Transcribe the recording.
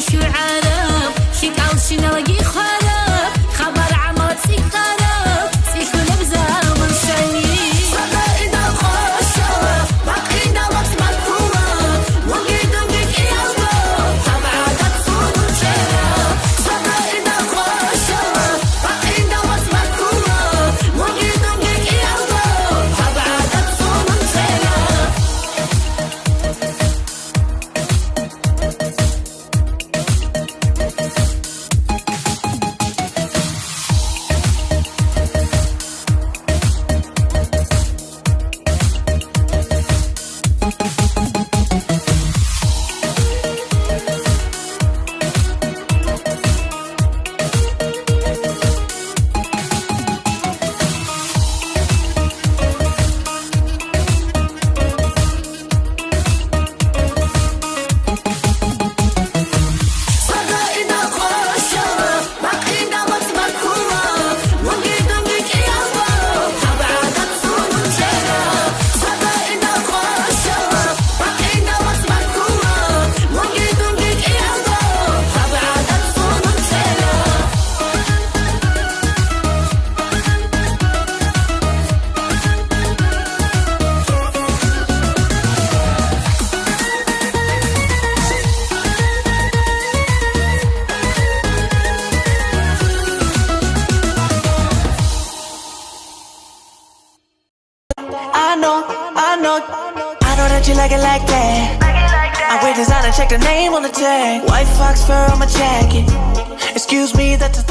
شو عرب شيك علشان الاقي خرب خبر عملت سيك غرب سيك ونبزة من شاني صدقنا خوشة باقينا وقت مدهومة وقيدو بك يالبو طبعا تصون وشرب صدقنا خوشة باقينا وقت مدهومة وقيدو بك يالبو طبعا تصون وشرب صدقنا خوشة باقينا وقت مدهومة وقيدو بك يالبو طبعا تصون وشرب صدقنا خوشة باقينا وقت مدهومة وقيدو بك يالبو طبعا تصون وشرب I know that you like it like that. I wear designer, check the name on the tag. White fox fur on my jacket. Excuse me, that's a